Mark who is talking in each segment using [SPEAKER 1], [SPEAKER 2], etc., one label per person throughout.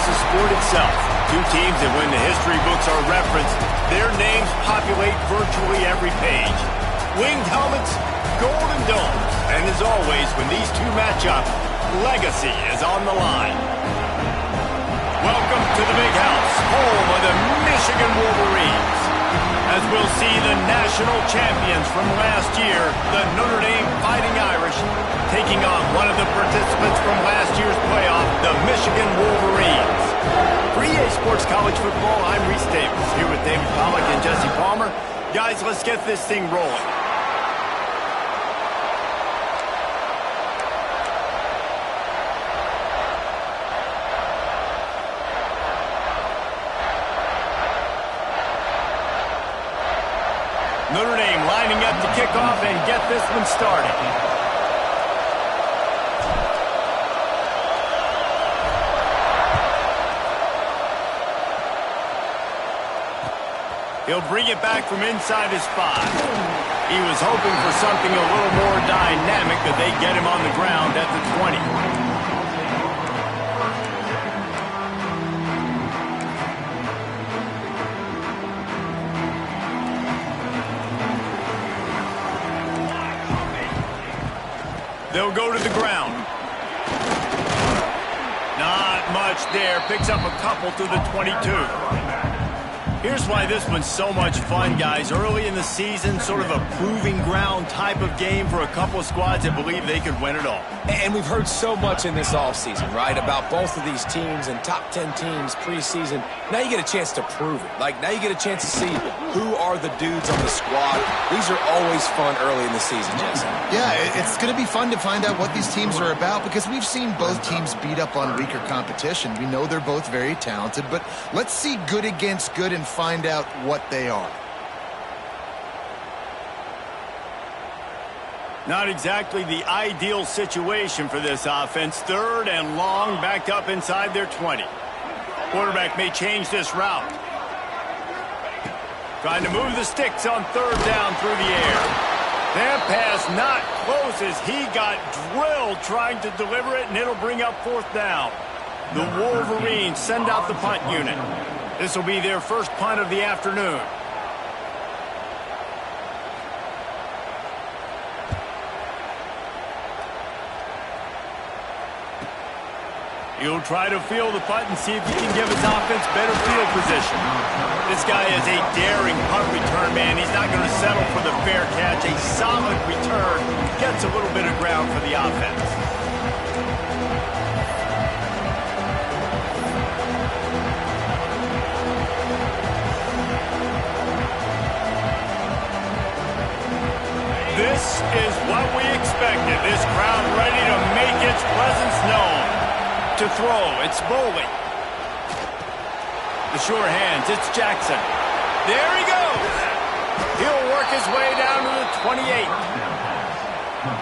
[SPEAKER 1] as the sport itself. Two teams that when the history books are referenced, their names populate virtually every page. Winged helmets, golden domes, and as always, when these two match up, legacy is on the line. Welcome to the Big House, home of the Michigan Wolverines. As we'll see the national champions from last year, the Notre Dame Fighting Irish, taking on one of the participants from last year's playoff, the Michigan Wolverines. For EA Sports College Football, I'm Reese Davis, here with David Pollack and Jesse Palmer. Guys, let's get this thing rolling. Notre Dame lining up to kick off and get this one started. He'll bring it back from inside his 5. He was hoping for something a little more dynamic, but they get him on the ground at the 20. They'll go to the ground. Not much there. Picks up a couple to the 22. Here's why this one's so much fun, guys. Early in the season, sort of a proving ground type of game for a couple of squads that believe they could win it all.
[SPEAKER 2] And we've heard so much in this offseason, right, about both of these teams and top 10 teams preseason. Now you get a chance to prove it. Like, now you get a chance to see who are the dudes on the squad. These are always fun early in the season, Jesse.
[SPEAKER 3] Yeah, it's going to be fun to find out what these teams are about because we've seen both teams beat up on weaker competition. We know they're both very talented, but let's see good against good and find out what they are.
[SPEAKER 1] Not exactly the ideal situation for this offense. 3rd and long, backed up inside their 20. Quarterback may change this route. Trying to move the sticks on 3rd down through the air. That pass not close as he got drilled trying to deliver it, and it'll bring up 4th down. The Wolverines send out the punt unit. This will be their first punt of the afternoon. He'll try to field the punt and see if he can give his offense better field position. This guy is a daring punt return man. He's not going to settle for the fair catch. A solid return gets a little bit of ground for the offense. This is what we expected. This crowd ready to make its presence known. To throw, it's Bowling. The sure hands, it's Jackson. There he goes. He'll work his way down to the 28.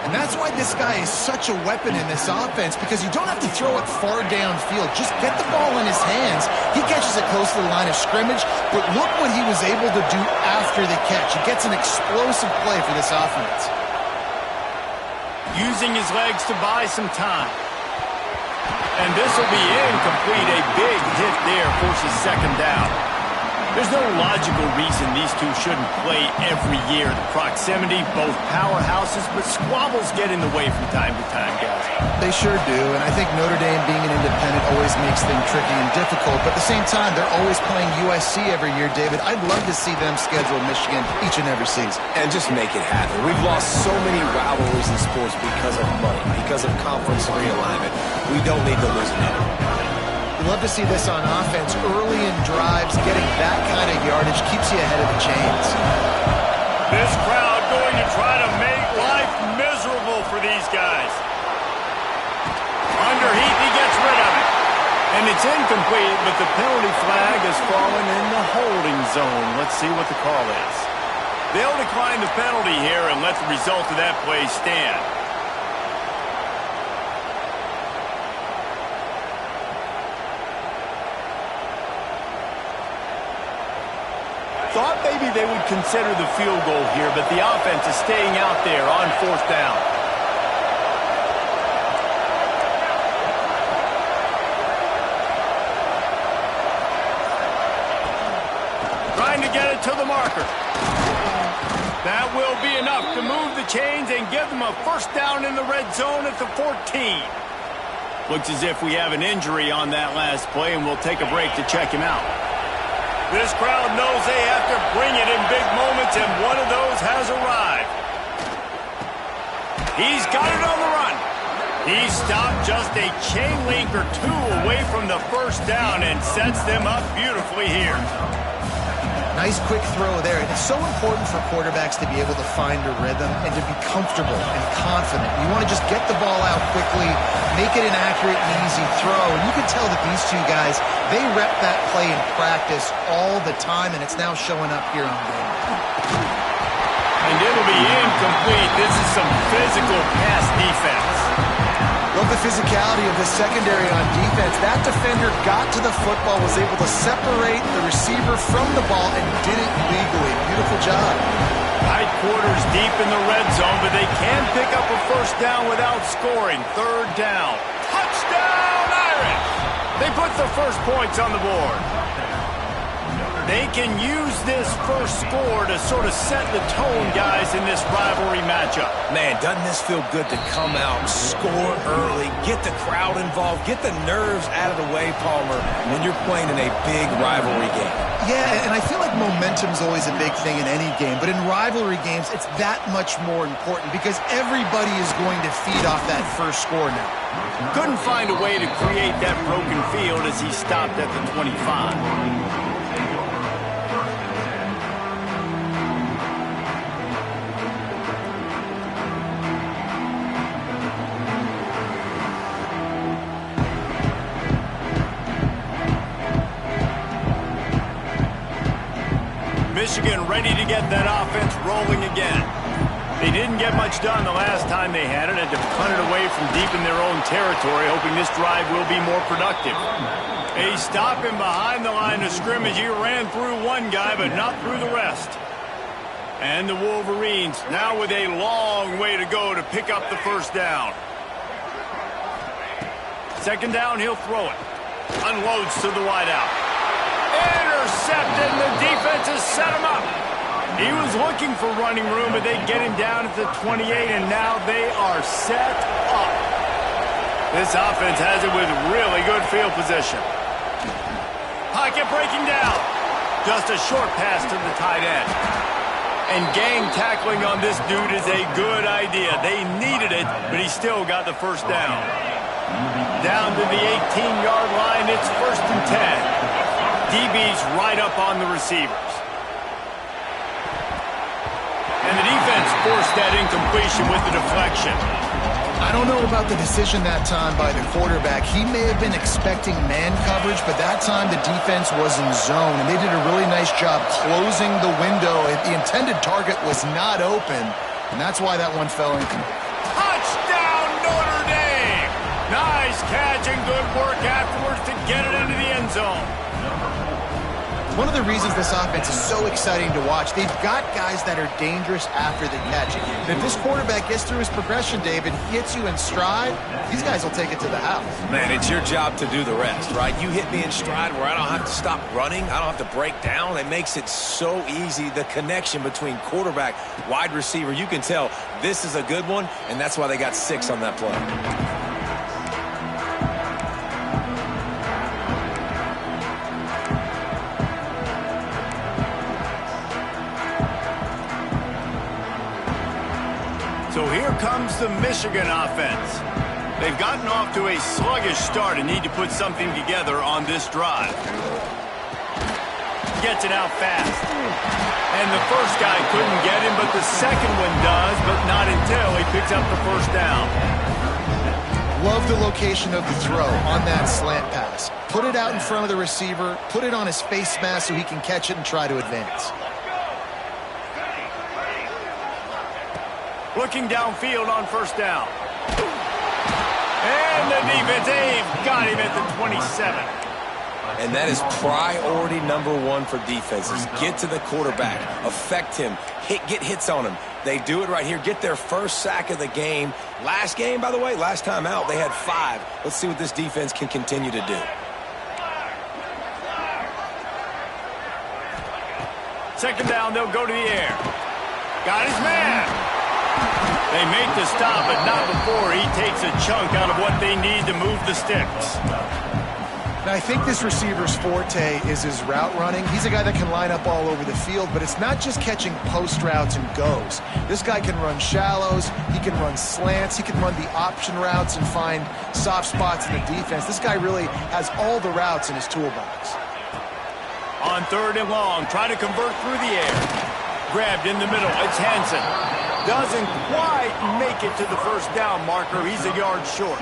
[SPEAKER 3] And that's why this guy is such a weapon in this offense, because you don't have to throw it far downfield. Just get the ball in his hands. He catches it close to the line of scrimmage, but look what he was able to do after the catch. He gets an explosive play for this offense.
[SPEAKER 1] Using his legs to buy some time. And this will be incomplete. A big hit there forces 2nd down. There's no logical reason these two shouldn't play every year. The proximity, both powerhouses, but squabbles get in the way from time to time, guys.
[SPEAKER 3] They sure do, and I think Notre Dame being an independent always makes things tricky and difficult, but at the same time, they're always playing USC every year, David. I'd love to see them schedule Michigan each and every season.
[SPEAKER 2] And just make it happen. We've lost so many rivalries in sports because of money, because of conference realignment. We don't need to lose another.
[SPEAKER 3] We love to see this on offense. Early in drives, getting that kind of yardage keeps you ahead of the chains.
[SPEAKER 1] This crowd going to try to make life miserable for these guys. Under heat, he gets rid of it. And it's incomplete, but the penalty flag has fallen in the holding zone. Let's see what the call is. They'll decline the penalty here and let the result of that play stand. Thought maybe they would consider the field goal here, but the offense is staying out there on 4th down. marker. That will be enough to move the chains and give them a first down in the red zone at the 14. Looks as if we have an injury on that last play, and we'll take a break to check him out. This crowd knows they have to bring it in big moments, and one of those has arrived. He's got it on the run. He stopped just a chain link or two away from the first down and sets them up beautifully here.
[SPEAKER 3] Nice quick throw there. And it's so important for quarterbacks to be able to find a rhythm and to be comfortable and confident. You want to just get the ball out quickly, make it an accurate and easy throw. And you can tell that these two guys, they rep that play in practice all the time, and it's now showing up here on game.
[SPEAKER 1] And it'll be incomplete. This is some physical pass defense.
[SPEAKER 3] Love the physicality of the secondary on defense. That defender got to the football, was able to separate the receiver from the ball, and did it legally. Beautiful job.
[SPEAKER 1] Tight quarters deep in the red zone, but they can pick up a first down without scoring. Third down. Touchdown, Irish! They put the first points on the board. They can use this first score to sort of set the tone, guys, in this rivalry matchup.
[SPEAKER 2] Man, doesn't this feel good to come out, score early, get the crowd involved, get the nerves out of the way, Palmer, when you're playing in a big rivalry game.
[SPEAKER 3] Yeah, and I feel like momentum's always a big thing in any game, but in rivalry games, it's that much more important because everybody is going to feed off that first score now.
[SPEAKER 1] Couldn't find a way to create that broken field as he stopped at the 25. Michigan ready to get that offense rolling again. They didn't get much done the last time they had it. Had to punt it away from deep in their own territory, hoping this drive will be more productive. A stop him behind the line of scrimmage. He ran through one guy, but not through the rest. And the Wolverines now with a long way to go to pick up the first down. Second down, he'll throw it. Unloads to the wideout. Intercepted, and the defense has set him up. He was looking for running room, but they get him down at the 28, and now they are set up. This offense has it with really good field position. Pocket breaking down. Just a short pass to the tight end. And gang tackling on this dude is a good idea. They needed it, but he still got the first down. Down to the 18-yard line, it's 1st and 10. DB's right up on the receivers. And the defense forced that incompletion with the deflection.
[SPEAKER 3] I don't know about the decision that time by the quarterback. He may have been expecting man coverage, but that time the defense was in zone, and they did a really nice job closing the window. The intended target was not open, and that's why that one fell incomplete.
[SPEAKER 1] Touchdown, Notre Dame! Nice catch and good work afterwards to get it into the end zone.
[SPEAKER 3] One of the reasons this offense is so exciting to watch, they've got guys that are dangerous after the catch. And if this quarterback gets through his progression, David, hits you in stride, these guys will take it to the house.
[SPEAKER 2] Man, it's your job to do the rest, right? You hit me in stride where I don't have to stop running. I don't have to break down. It makes it so easy, the connection between quarterback, wide receiver. You can tell this is a good one, and that's why they got 6 on that play.
[SPEAKER 1] So here comes the Michigan offense. They've gotten off to a sluggish start and need to put something together on this drive. Gets it out fast. And the first guy couldn't get him, but the second one does, but not until he picks up the first down.
[SPEAKER 3] Love the location of the throw on that slant pass. Put it out in front of the receiver, put it on his face mask so he can catch it and try to advance.
[SPEAKER 1] Looking downfield on first down. And the defense, they've got him at the 27.
[SPEAKER 2] And that is priority number 1 for defenses. Get to the quarterback, affect him, get hits on him. They do it right here, get their first sack of the game. Last game, by the way, last time out, they had 5. Let's see what this defense can continue to do.
[SPEAKER 1] second down, they'll go to the air. Got his man. They make the stop, but not before he takes a chunk out of what they need to move the sticks.
[SPEAKER 3] Now, I think this receiver's forte is his route running. He's a guy that can line up all over the field, but it's not just catching post routes and goes. This guy can run shallows, he can run slants, he can run the option routes and find soft spots in the defense. This guy really has all the routes in his toolbox.
[SPEAKER 1] On 3rd and long, trying to convert through the air. Grabbed in the middle, it's Hansen. Doesn't quite make it to the first down marker. He's a yard short.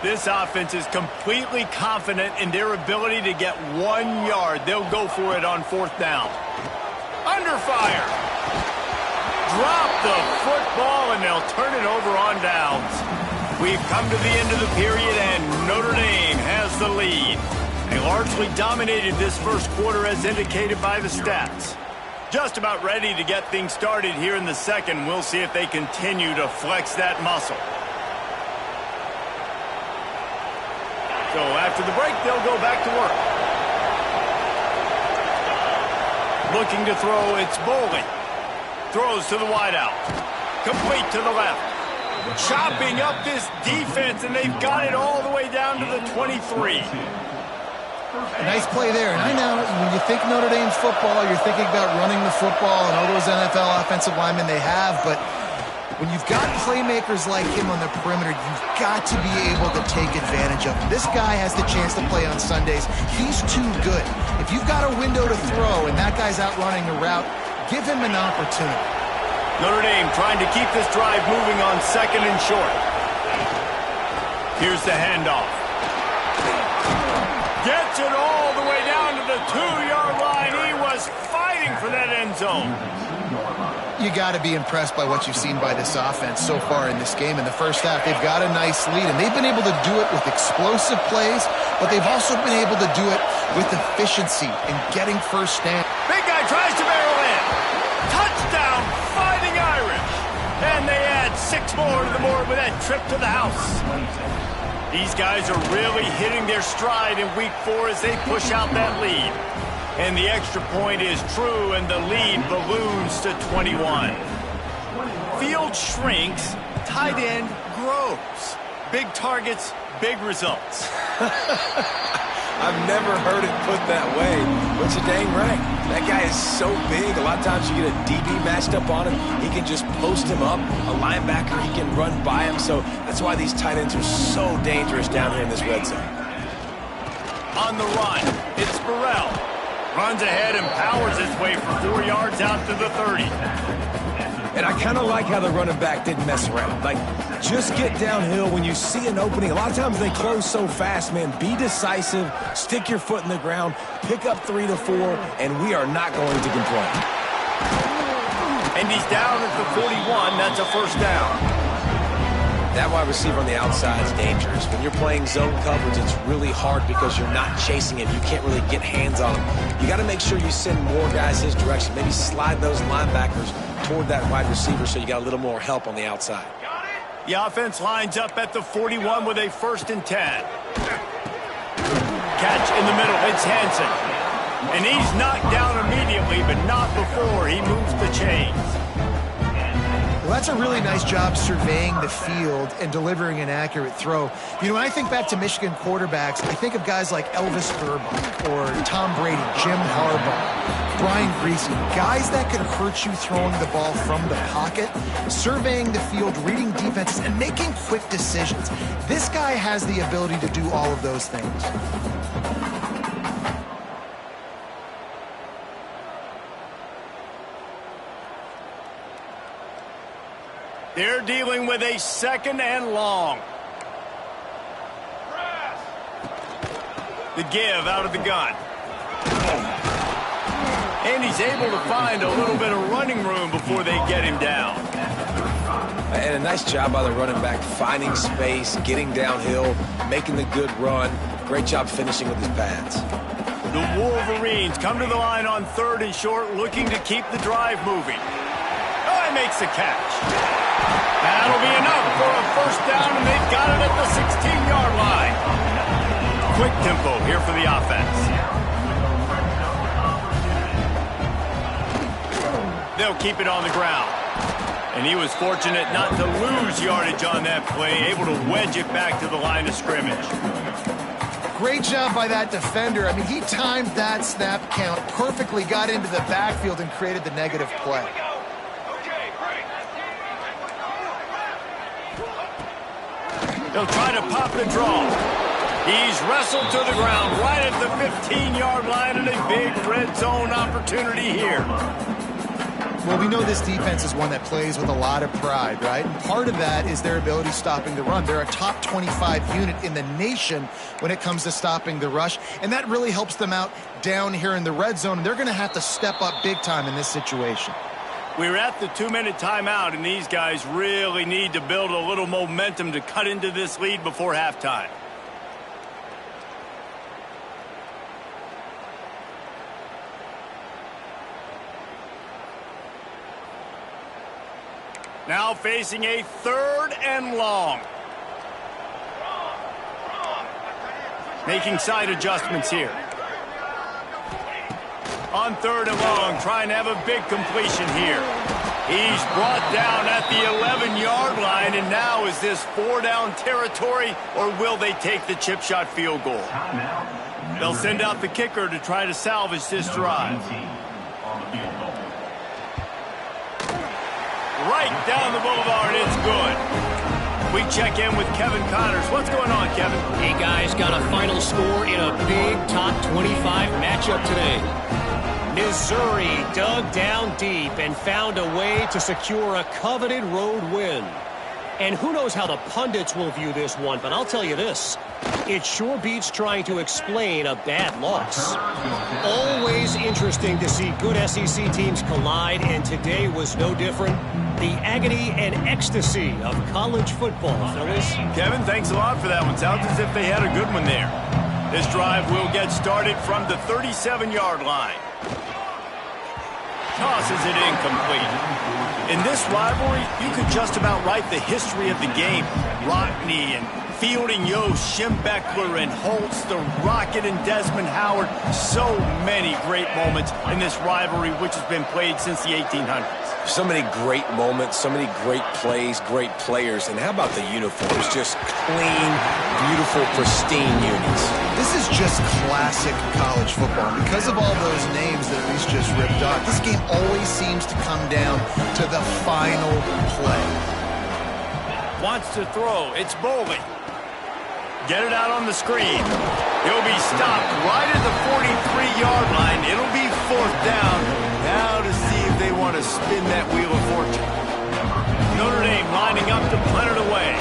[SPEAKER 1] This offense is completely confident in their ability to get 1 yard. They'll go for it on 4th down. Under fire. Drop the football, and they'll turn it over on downs. We've come to the end of the period, and Notre Dame has the lead. They largely dominated this first quarter as indicated by the stats. Just about ready to get things started here in the second. We'll see if they continue to flex that muscle. So after the break, they'll go back to work. Looking to throw, it's Bowling. Throws to the wideout. Complete to the left. Chopping up this defense, and they've got it all the way down to the 23.
[SPEAKER 3] Nice play there. And I know when you think Notre Dame football, you're thinking about running the football and all those NFL offensive linemen they have, but when you've got playmakers like him on the perimeter, you've got to be able to take advantage of him. This guy has the chance to play on Sundays. He's too good. If you've got a window to throw and that guy's out running a route, give him an opportunity.
[SPEAKER 1] Notre Dame trying to keep this drive moving on 2nd and short. Here's the handoff. Gets it all the way down to the 2-yard line. He was fighting for that end zone.
[SPEAKER 3] You got to be impressed by what you've seen by this offense so far in this game. In the first half, they've got a nice lead, and they've been able to do it with explosive plays, but they've also been able to do it with efficiency and getting first down.
[SPEAKER 1] Big guy tries to barrel in. Touchdown, Fighting Irish. And they add 6 more to the board with that trip to the house. These guys are really hitting their stride in week 4 as they push out that lead. And the extra point is true, and the lead balloons to 21. Field shrinks, tight end grows. Big targets, big results.
[SPEAKER 2] I've never heard it put that way, but you're dang right. That guy is so big. A lot of times you get a DB matched up on him. He can just post him up. A linebacker, he can run by him. So that's why these tight ends are so dangerous down here in this red zone.
[SPEAKER 1] On the run, it's Burrell. Runs ahead and powers his way for 4 yards out to the 30.
[SPEAKER 2] And I kind of like how the running back didn't mess around. Like, just get downhill when you see an opening. A lot of times they close so fast, man. Be decisive, stick your foot in the ground, pick up 3 to 4, and we are not going to complain.
[SPEAKER 1] And he's down at the 41. That's a first down.
[SPEAKER 2] That wide receiver on the outside is dangerous. When you're playing zone coverage, it's really hard because you're not chasing him. You can't really get hands on him. You got to make sure you send more guys his direction. Maybe slide those linebackers toward that wide receiver so you got a little more help on the outside.
[SPEAKER 1] The offense lines up at the 41 with a 1st and 10. Catch in the middle. It's Hansen. And he's knocked down immediately, but not before he moves the chains.
[SPEAKER 3] Well, that's a really nice job surveying the field and delivering an accurate throw. You know, when I think back to Michigan quarterbacks, I think of guys like Elvis Burbank or Tom Brady, Jim Harbaugh, Brian Griese, guys that could hurt you throwing the ball from the pocket, surveying the field, reading defenses, and making quick decisions. This guy has the ability to do all of those things.
[SPEAKER 1] They're dealing with a 2nd and long. The give out of the gun. And he's able to find a little bit of running room before they get him down.
[SPEAKER 2] And a nice job by the running back, finding space, getting downhill, making the good run. Great job finishing with his pads.
[SPEAKER 1] The Wolverines come to the line on 3rd and short, looking to keep the drive moving. Oh, he makes the catch. That'll be enough for a first down, and they've got it at the 16-yard line. Quick tempo here for the offense. they'll keep it on the ground. And he was fortunate not to lose yardage on that play, able to wedge it back to the line of scrimmage.
[SPEAKER 3] Great job by that defender. I mean, he timed that snap count perfectly, got into the backfield, and created the negative play.
[SPEAKER 1] They'll try to pop the draw. He's wrestled to the ground right at the 15-yard line, and a big red zone opportunity here.
[SPEAKER 3] Well, we know this defense is one that plays with a lot of pride, right? And part of that is their ability stopping the run. They're a top 25 unit in the nation when it comes to stopping the rush, and that really helps them out down here in the red zone. And they're going to have to step up big time in this situation.
[SPEAKER 1] We're at the 2-minute timeout, and these guys really need to build a little momentum to cut into this lead before halftime. Now facing a 3rd and long. Making side adjustments here. On 3rd and long, trying to have a big completion here. He's brought down at the 11-yard line, and now is this 4-down territory, or will they take the chip shot field goal? They'll send out the kicker to try to salvage this drive. Right down the boulevard, it's good. We check in with Kevin Connors. What's going on, Kevin?
[SPEAKER 4] Hey, guys, got a final score in a big top 25 matchup today. Missouri dug down deep and found a way to secure a coveted road win. And who knows how the pundits will view this one, but I'll tell you this. It sure beats trying to explain a bad loss. Always interesting to see good SEC teams collide, and today was no different. The agony and ecstasy of college football, fellas.
[SPEAKER 1] Kevin, thanks a lot for that one. Sounds as if they had a good one there. This drive will get started from the 37-yard line. Tosses it incomplete. In this rivalry, you could just about write the history of the game. Rockney and Fielding, Yost, Schembechler and Holtz, the Rocket and Desmond Howard. So many great moments in this rivalry, which has been played since the 1800s.
[SPEAKER 2] So many great moments, so many great plays, great players. And how about the uniforms? Just clean, beautiful, pristine unis.
[SPEAKER 3] This is just classic college football. Because of all those names that Elise just ripped off, this game always seems to come down to the final play.
[SPEAKER 1] Wants to throw. It's Boley. Get it out on the screen. He'll be stopped right at the 43-yard line. It'll be 4th down. Now to see if they want to spin that wheel of fortune. Notre Dame lining up to punt it away.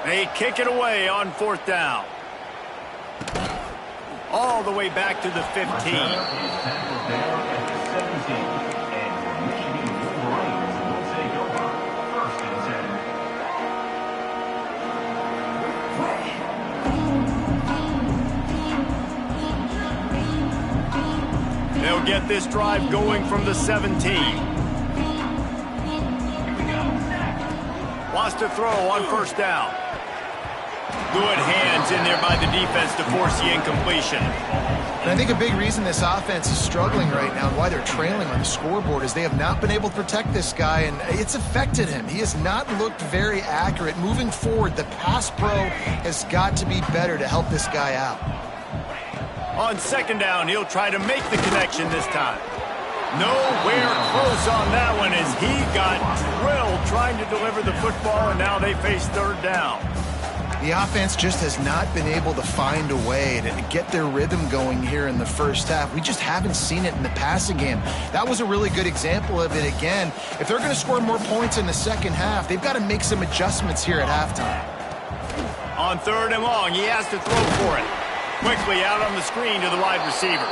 [SPEAKER 1] They kick it away on 4th down. All the way back to the 15. They'll get this drive going from the 17. Wants to throw on 1st down. Good hands in there by the defense to force the incompletion.
[SPEAKER 3] And I think a big reason this offense is struggling right now and why they're trailing on the scoreboard is they have not been able to protect this guy, and it's affected him. He has not looked very accurate. Moving forward, the pass pro has got to be better to help this guy out.
[SPEAKER 1] On 2nd down, he'll try to make the connection this time. Nowhere close on that one as he got drilled trying to deliver the football, and now they face 3rd down.
[SPEAKER 3] The offense just has not been able to find a way to get their rhythm going here in the first half. We just haven't seen it in the passing game. That was a really good example of it again. If they're going to score more points in the second half, they've got to make some adjustments here at halftime.
[SPEAKER 1] On 3rd and long, he has to throw for it. Quickly out on the screen to the wide receiver.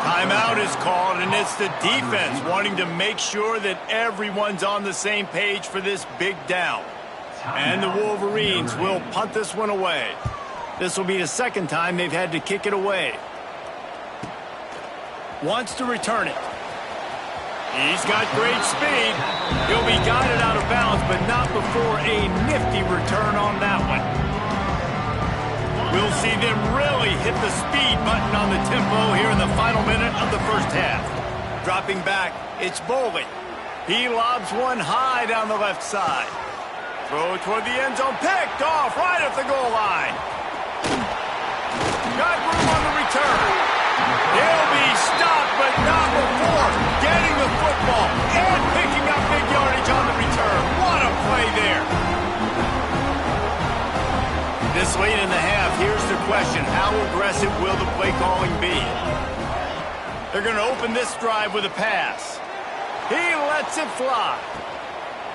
[SPEAKER 1] Timeout is called, and it's the defense wanting to make sure that everyone's on the same page for this big down. And the Wolverines will punt this one away. This will be the 2nd time they've had to kick it away. Wants to return it. He's got great speed. He'll be guided out of bounds, but not before a nifty return on that one. We'll see them really hit the speed button on the tempo here in the final minute of the first half. Dropping back, it's Bowling. He lobs one high down the left side. Throw toward the end zone, picked off right at the goal line. Got room on the return. He'll be stopped, but not before getting the football and picking up big yardage on the return. What a play there. This late in the half, here's the question. How aggressive will the play calling be? They're going to open this drive with a pass. He lets it fly.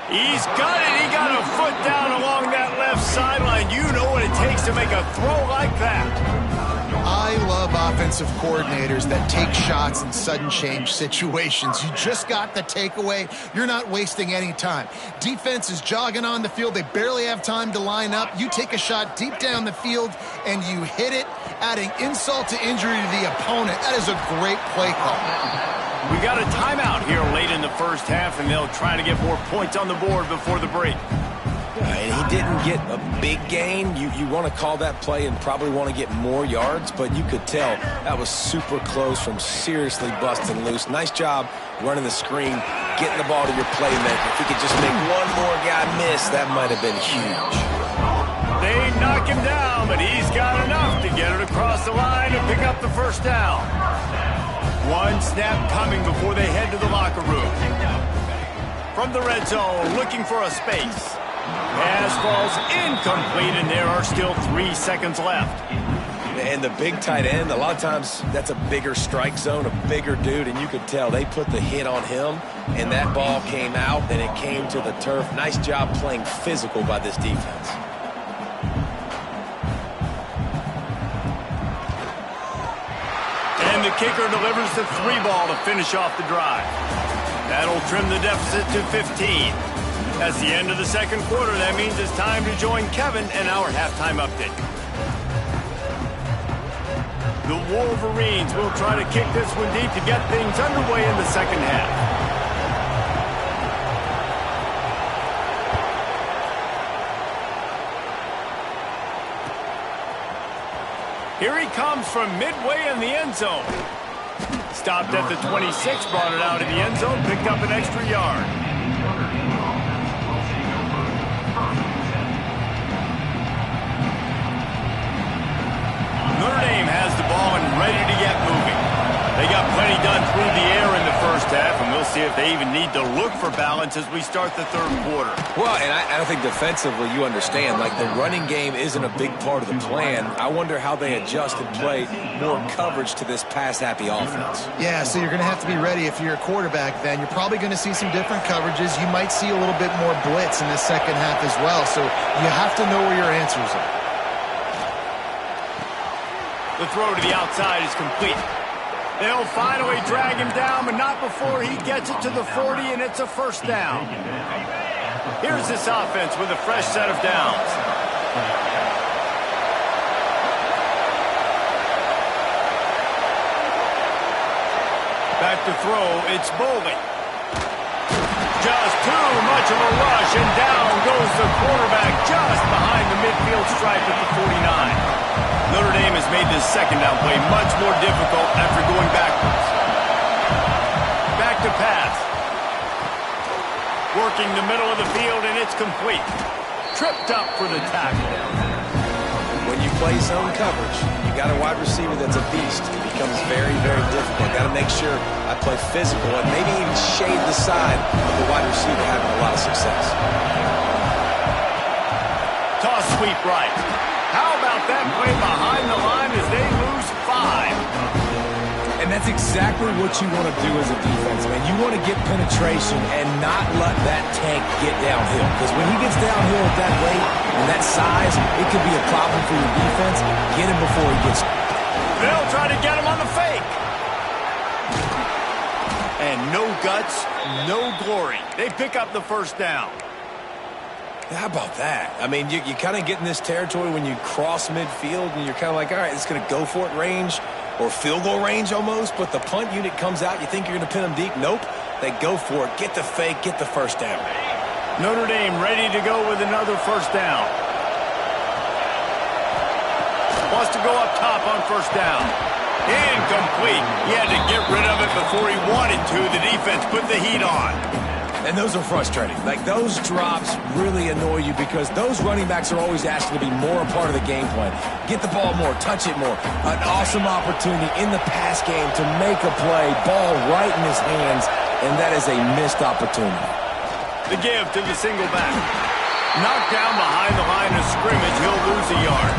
[SPEAKER 1] He's got it. He got a foot down along that left sideline. You know what it takes to make a throw like that.
[SPEAKER 3] I love offensive coordinators that take shots in sudden change situations. You just got the takeaway. You're not wasting any time. Defense is jogging on the field. They barely have time to line up. You take a shot deep down the field, and you hit it, adding insult to injury to the opponent. That is a great play call.
[SPEAKER 1] We got a timeout here late in the first half, and they'll try to get more points on the board before the break.
[SPEAKER 2] And he didn't get a big gain. You want to call that play and probably want to get more yards, but you could tell that was super close from seriously busting loose. Nice job running the screen, getting the ball to your playmaker. If he could just make one more guy miss, that might have been huge.
[SPEAKER 1] They knock him down, but he's got enough to get it across the line and pick up the first down. One snap coming before they head to the locker room. From the red zone, looking for a space. Pass falls incomplete, and there are still 3 seconds left.
[SPEAKER 2] And the big tight end, a lot of times that's a bigger strike zone, a bigger dude, and you could tell they put the hit on him, and that ball came out, and it came to the turf. Nice job playing physical by this defense.
[SPEAKER 1] And the kicker delivers the 3-ball to finish off the drive. That'll trim the deficit to 15. That's the end of the second quarter. That means it's time to join Kevin and our halftime update. The Wolverines will try to kick this one deep to get things underway in the second half. Here he comes from midway in the end zone. Stopped at the 26, brought it out in the end zone, picked up an extra yard. Notre Dame has the ball and ready to get moving. They got plenty done through the air in the first half, and we'll see if they even need to look for balance as we start the third quarter.
[SPEAKER 2] Well, and I think defensively you understand, like the running game isn't a big part of the plan. I wonder how they adjust and play more coverage to this pass-happy offense.
[SPEAKER 3] Yeah, so you're going to have to be ready if you're a quarterback then. You're probably going to see some different coverages. You might see a little bit more blitz in the second half as well, so you have to know where your answers are.
[SPEAKER 1] The throw to the outside is complete. They'll finally drag him down, but not before he gets it to the 40, and it's a first down. Here's this offense with a fresh set of downs. Back to throw, it's Bowling. Just too much of a rush, and down goes the quarterback just behind the midfield stripe at the 49. Notre Dame has made this second down play much more difficult after going backwards. Back to pass. Working the middle of the field, and it's complete. Tripped up for the tackle.
[SPEAKER 2] When you play zone coverage, you got a wide receiver that's a beast. It becomes very, very difficult. Got to make sure I play physical and maybe even shade the side of the wide receiver having a lot of success.
[SPEAKER 1] Toss sweep right. How about that play behind the line as they lose 5?
[SPEAKER 2] And that's exactly what you want to do as a defense, man. You want to get penetration and not let that tank get downhill. Because when he gets downhill at that rate and that size, it could be a problem for your defense. Get him before he gets...
[SPEAKER 1] They'll try to get him on the fake. And no guts, no glory. They pick up the first down.
[SPEAKER 2] How about that? I mean, you kind of get in this territory when you cross midfield and you're kind of like, all right, it's going to go for it range or field goal range almost, but the punt unit comes out. You think you're going to pin them deep? Nope. They go for it, get the fake, get the first down.
[SPEAKER 1] Notre Dame ready to go with another first down. Wants to go up top on first down. Incomplete. He had to get rid of it before he wanted to. The defense put the heat on.
[SPEAKER 2] And those are frustrating. Like, those drops really annoy you because those running backs are always asking to be more a part of the game plan. Get the ball more, touch it more. An awesome opportunity in the pass game to make a play, ball right in his hands, and that is a missed opportunity.
[SPEAKER 1] The give to the single back. Knocked down behind the line of scrimmage. He'll lose a yard.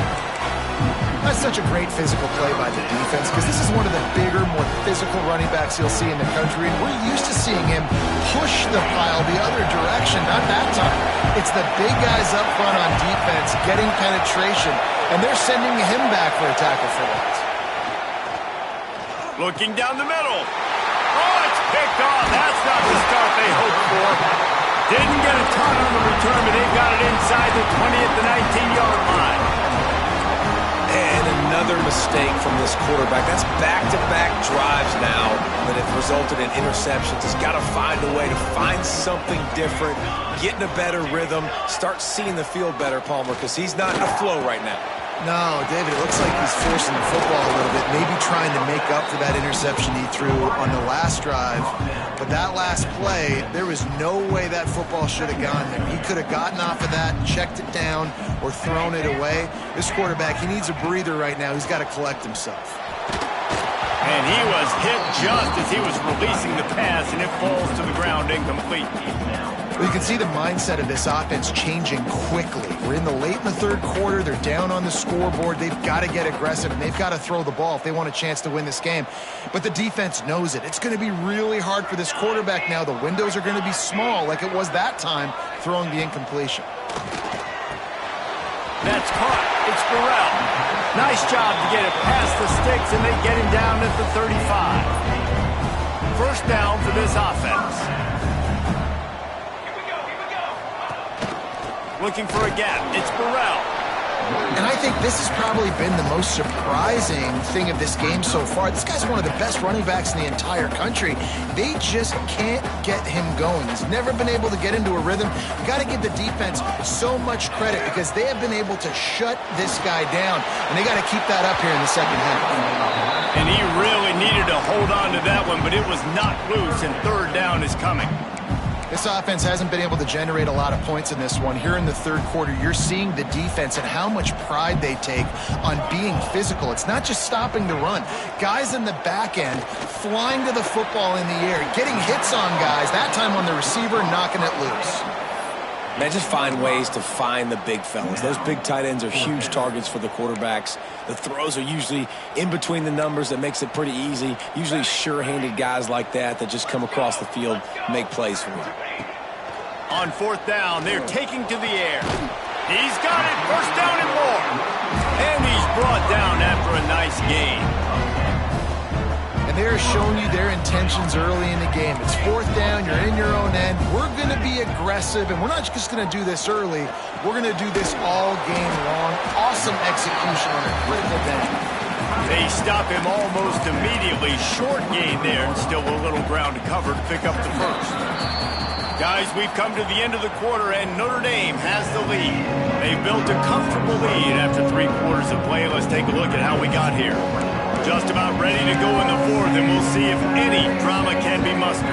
[SPEAKER 3] That's such a great physical play by the defense because this is one of the bigger, more physical running backs you'll see in the country, and we're used to seeing him push the pile the other direction. Not that time. It's the big guys up front on defense getting penetration, and they're sending him back for a tackle for that.
[SPEAKER 1] Looking down the middle. Oh, it's picked off. That's not the start they hoped for. Didn't get a ton on the return, but they've got it inside the 20 at the 19-yard line.
[SPEAKER 2] And another mistake from this quarterback. That's back-to-back drives now that have resulted in interceptions. He's got to find a way to find something different, get in a better rhythm, start seeing the field better, Palmer, because he's not in a flow right now.
[SPEAKER 3] No, David, it looks like he's forcing the football a little bit, maybe trying to make up for that interception he threw on the last drive. But that last play, there was no way that football should have gone there. He could have gotten off of that, checked it down, or thrown it away. This quarterback, he needs a breather right now. He's got to collect himself.
[SPEAKER 1] And he was hit just as he was releasing the pass, and it falls to the ground incomplete.
[SPEAKER 3] Well, you can see the mindset of this offense changing quickly. We're in the third quarter. They're down on the scoreboard. They've got to get aggressive, and they've got to throw the ball if they want a chance to win this game. But the defense knows it. It's going to be really hard for this quarterback now. The windows are going to be small like it was that time throwing the incompletion.
[SPEAKER 1] That's caught. It's Burrell. Nice job to get it past the sticks, and they get him down at the 35. First down for this offense. Looking for a gap. It's Burrell.
[SPEAKER 3] And I think this has probably been the most surprising thing of this game so far. This guy's one of the best running backs in the entire country. They just can't get him going. He's never been able to get into a rhythm. You got to give the defense so much credit because they have been able to shut this guy down, and they got to keep that up here in the second half.
[SPEAKER 1] And he really needed to hold on to that one, but it was not loose, and third down is coming.
[SPEAKER 3] This offense hasn't been able to generate a lot of points in this one. Here in the third quarter, you're seeing the defense and how much pride they take on being physical. It's not just stopping the run. Guys in the back end flying to the football in the air, getting hits on guys, that time on the receiver, knocking it loose.
[SPEAKER 2] Man, just find ways to find the big fellas. Those big tight ends are huge targets for the quarterbacks. The throws are usually in between the numbers. That makes it pretty easy. Usually sure-handed guys like that just come across the field, make plays for you.
[SPEAKER 1] On fourth down, they're taking to the air. He's got it. First down and more. And he's brought down after a nice gain.
[SPEAKER 3] And they're showing you their intentions early in the game. It's fourth down, you're in your own end. We're going to be aggressive, and we're not just going to do this early. We're going to do this all game long. Awesome execution on a critical down.
[SPEAKER 1] They stop him almost immediately. Short gain there, and still a little ground to cover to pick up the first. Guys, we've come to the end of the quarter, and Notre Dame has the lead. They've built a comfortable lead after 3 quarters of play. Let's take a look at how we got here. Just about ready to go in the fourth, and we'll see if any drama can be mustered.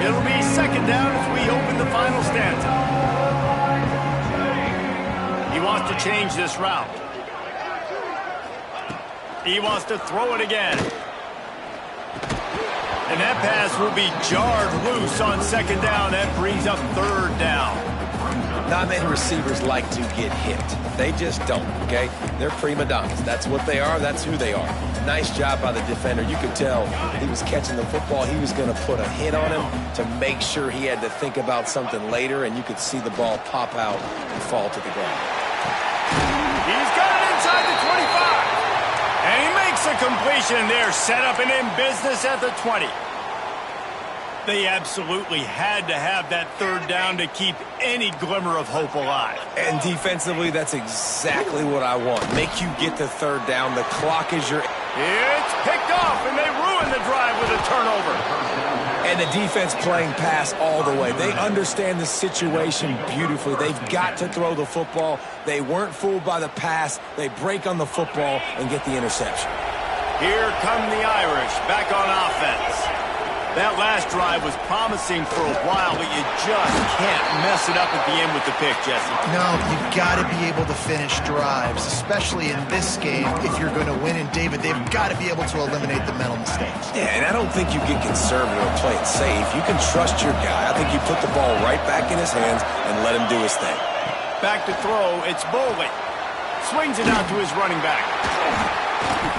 [SPEAKER 1] It'll be second down as we open the final stanza. He wants to change this route. He wants to throw it again. And that pass will be jarred loose on second down. That brings up third down.
[SPEAKER 2] Not many receivers like to get hit. They just don't, okay? They're prima donnas. That's what they are. That's who they are. Nice job by the defender. You could tell he was catching the football. He was going to put a hit on him to make sure he had to think about something later, and you could see the ball pop out and fall to the ground.
[SPEAKER 1] He's got it inside the 25. And he makes a completion there. Set up and in business at the 20. They absolutely had to have that third down to keep any glimmer of hope alive.
[SPEAKER 2] And defensively, that's exactly what I want. Make you get the third down. The clock is your...
[SPEAKER 1] It's picked off, and they ruin the drive with a turnover.
[SPEAKER 2] And the defense playing pass all the way. They understand the situation beautifully. They've got to throw the football. They weren't fooled by the pass. They break on the football and get the interception.
[SPEAKER 1] Here come the Irish back on offense. That last drive was promising for a while, but you just can't mess it up at the end with the pick, Jesse.
[SPEAKER 3] No, you've got to be able to finish drives, especially in this game if you're going to win. And, David, they've got to be able to eliminate the mental mistakes.
[SPEAKER 2] Yeah, and I don't think you get conservative or play it safe. You can trust your guy. I think you put the ball right back in his hands and let him do his thing.
[SPEAKER 1] Back to throw, it's Bowling. Swings it out to his running back.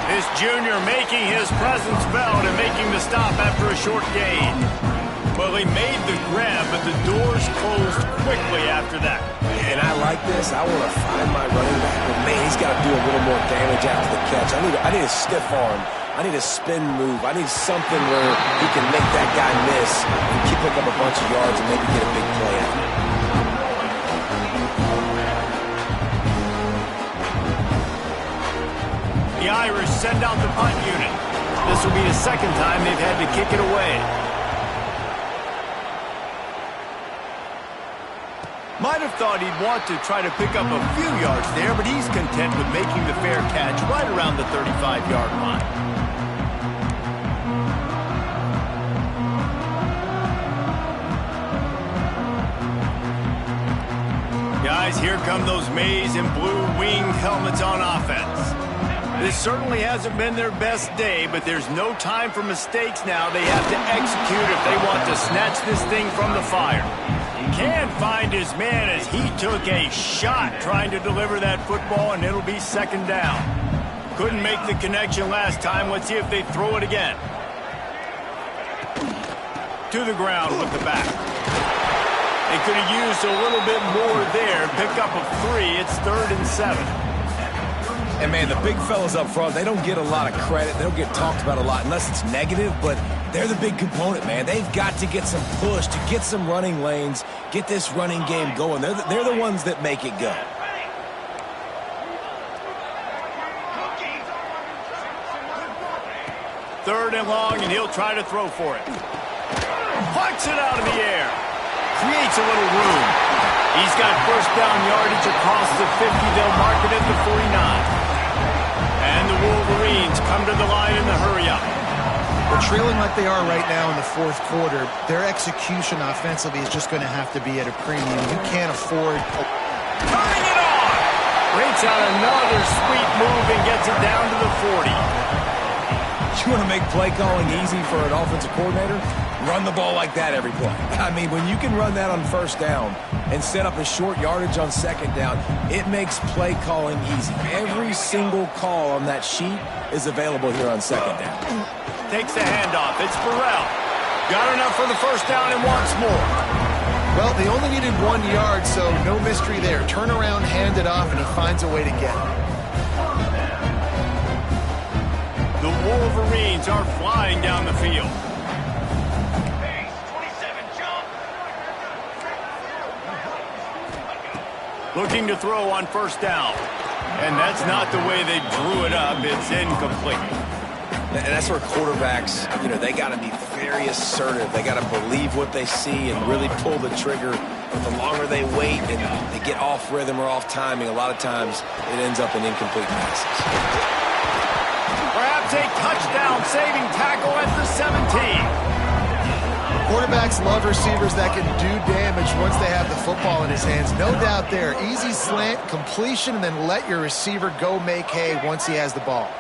[SPEAKER 1] This junior making his presence felt and making the stop after a short gain. Well, he made the grab, but the doors closed quickly after that.
[SPEAKER 2] And I like this. I want to find my running back, but man, he's got to do a little more damage after the catch. I need a stiff arm. I need a spin move. I need something where he can make that guy miss and pick up a bunch of yards and maybe get a big play out of it.
[SPEAKER 1] The Irish send out the punt unit. This will be the second time they've had to kick it away. Might have thought he'd want to try to pick up a few yards there, but he's content with making the fair catch right around the 35-yard line. Guys, here come those maize and blue winged helmets on offense. This certainly hasn't been their best day, but there's no time for mistakes now. They have to execute if they want to snatch this thing from the fire. Can't find his man as he took a shot trying to deliver that football, and it'll be second down. Couldn't make the connection last time. Let's see if they throw it again. To the ground with the back. They could have used a little bit more there. Pick up a 3. It's 3rd and 7.
[SPEAKER 2] And, man, the big fellas up front, they don't get a lot of credit. They don't get talked about a lot unless it's negative, but they're the big component, man. They've got to get some push, to get some running lanes, get this running game going. They're the ones that make it go.
[SPEAKER 1] Third and long, and he'll try to throw for it. Plucks it out of the air. Creates a little room. He's got first down yardage across the 50. They'll mark it at the 49. And the Wolverines come to the line in the hurry-up.
[SPEAKER 3] They're trailing like they are right now in the fourth quarter. Their execution offensively is just going to have to be at a premium. You can't afford...
[SPEAKER 1] Turning it on! Rates out another sweet move and gets it down to the 40.
[SPEAKER 2] You want to make play calling easy for an offensive coordinator? Run the ball like that every play. I mean, when you can run that on first down and set up a short yardage on second down, it makes play calling easy. Every single call on that sheet is available here on second down.
[SPEAKER 1] Takes the handoff. It's Burrell. Got enough for the first down and wants more.
[SPEAKER 3] Well, they only needed 1 yard, so no mystery there. Turn around, hand it off, and he finds a way to get it.
[SPEAKER 1] The Wolverines are flying down the field. Looking to throw on first down. And that's not the way they drew it up. It's incomplete.
[SPEAKER 2] And that's where quarterbacks, they got to be very assertive. They got to believe what they see and really pull the trigger. But the longer they wait and they get off rhythm or off timing, a lot of times it ends up in incomplete passes.
[SPEAKER 1] Perhaps a touchdown-saving tackle at the 17.
[SPEAKER 3] Quarterbacks love receivers that can do damage once they have the football in his hands. No doubt there. Easy slant, completion, and then let your receiver go make hay once he has the ball.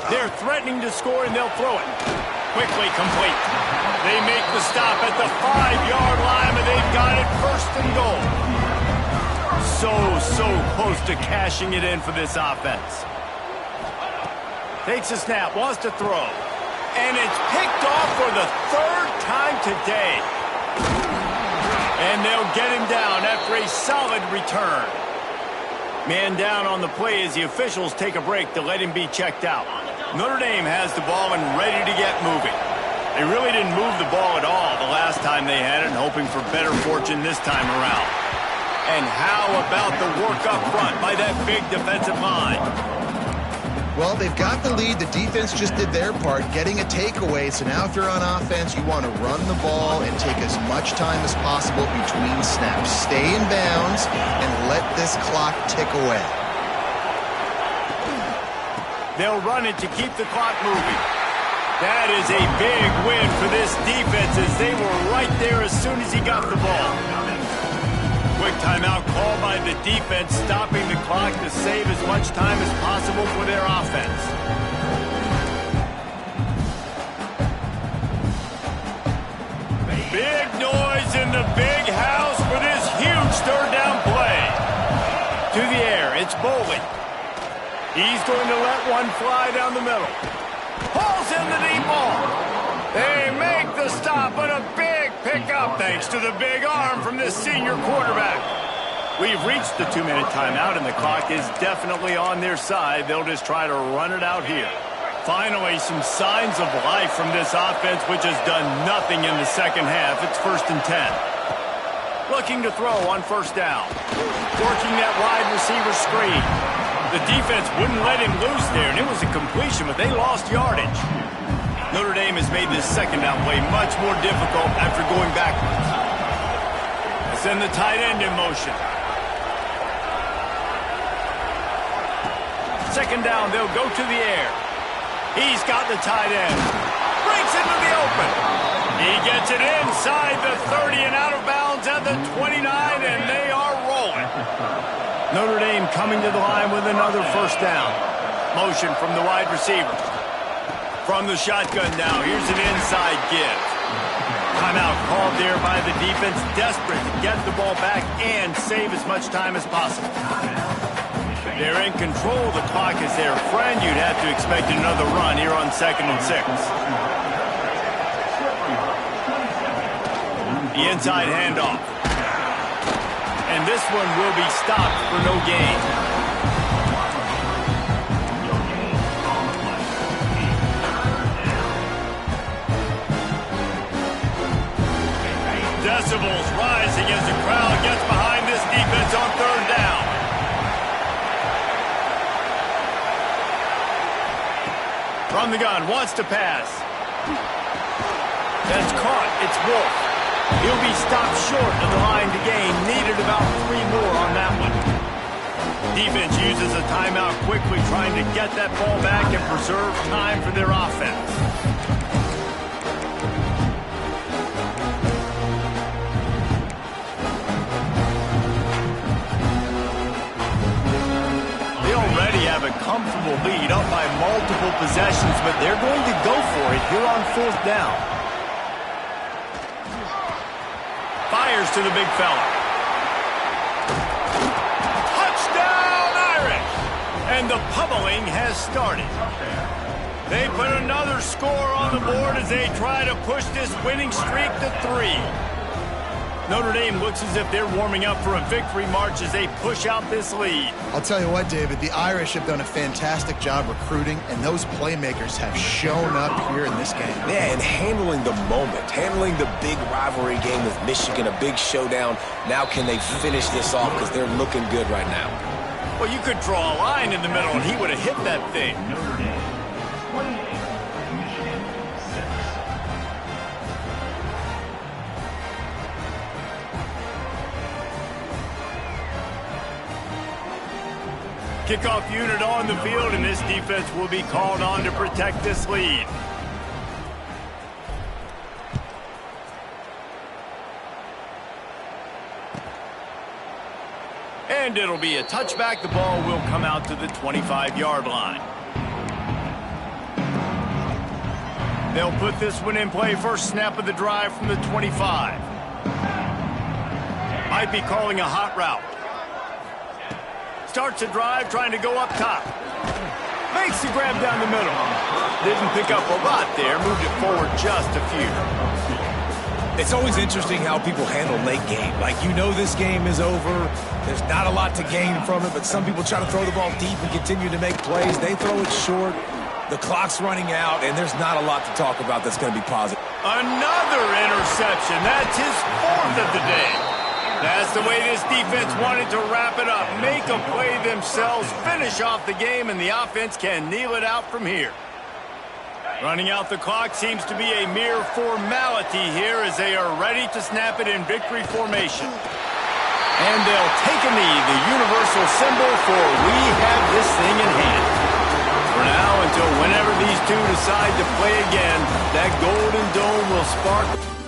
[SPEAKER 1] They're threatening to score, and they'll throw it. Quickly complete. They make the stop at the 5-yard line, and they've got it first and goal. So close to cashing it in for this offense. Takes a snap, wants to throw. And it's picked off for the 3rd time today. And they'll get him down after a solid return. Man down on the play as the officials take a break to let him be checked out. Notre Dame has the ball and ready to get moving. They really didn't move the ball at all the last time they had it, hoping for better fortune this time around. And how about the work up front by that big defensive line?
[SPEAKER 3] Well, they've got the lead. The defense just did their part, getting a takeaway. So now if you're on offense, you want to run the ball and take as much time as possible between snaps. Stay in bounds and let this clock tick away.
[SPEAKER 1] They'll run it to keep the clock moving. That is a big win for this defense as they were right there as soon as he got the ball. Quick timeout called by the defense, stopping the clock to save as much time as possible for their offense. Big noise in the big house for this huge third down play. To the air, it's Bowling. He's going to let one fly down the middle. Pulls in the deep ball. They make the stop, but a big pickup thanks to the big arm from this senior quarterback. We've reached the 2-minute timeout, and the clock is definitely on their side. They'll just try to run it out here. Finally, some signs of life from this offense, which has done nothing in the second half. It's 1st and 10. Looking to throw on 1st down. Working that wide receiver screen. The defense wouldn't let him loose there, and it was a completion, but they lost yardage. Notre Dame has made this 2nd down play much more difficult after going backwards. Send the tight end in motion. 2nd down, they'll go to the air. He's got the tight end. Breaks into the open. He gets it inside the 30 and out of bounds at the 29, and they are rolling. Notre Dame coming to the line with another 1st down. Motion from the wide receiver. From the shotgun now, here's an inside give. Timeout called there by the defense, desperate to get the ball back and save as much time as possible. They're in control. The clock is their friend. You'd have to expect another run here on 2nd and 6. The inside handoff. And this one will be stopped for no gain. Decibels rising as the crowd gets behind this defense on 3rd down. From the gun, wants to pass. That's caught. It's Wolf. He'll be stopped short of the line to gain. Needed about 3 more on that one. Defense uses a timeout quickly, trying to get that ball back and preserve time for their offense. They already have a comfortable lead, up by multiple possessions, but they're going to go for it here on 4th down. Fires to the big fella. Touchdown, Irish! And the pummeling has started. They put another score on the board as they try to push this winning streak to 3. Notre Dame looks as if they're warming up for a victory march as they push out this lead.
[SPEAKER 3] I'll tell you what, David, the Irish have done a fantastic job recruiting, and those playmakers have shown up here in this game.
[SPEAKER 2] Yeah, and handling the moment, handling the big rivalry game with Michigan, a big showdown. Now can they finish this off because they're looking good right now.
[SPEAKER 1] Well, you could draw a line in the middle, and he would have hit that thing. Kickoff unit on the field, and this defense will be called on to protect this lead. And it'll be a touchback. The ball will come out to the 25-yard line. They'll put this one in play. First snap of the drive from the 25. Might be calling a hot route. Starts a drive, trying to go up top. Makes the grab down the middle. Didn't pick up a lot there. Moved it forward just a few.
[SPEAKER 2] It's always interesting how people handle late game. Like, you know this game is over. There's not a lot to gain from it, but some people try to throw the ball deep and continue to make plays. They throw it short. The clock's running out, and there's not a lot to talk about that's going to be positive.
[SPEAKER 1] Another interception. That's his 4th of the day. That's That's the way this defense wanted to wrap it up. Make a play themselves, finish off the game, and the offense can kneel it out from here. Running out the clock seems to be a mere formality here as they are ready to snap it in victory formation. And they'll take a knee, the universal symbol for we have this thing in hand. For now, until whenever these two decide to play again, that golden dome will spark.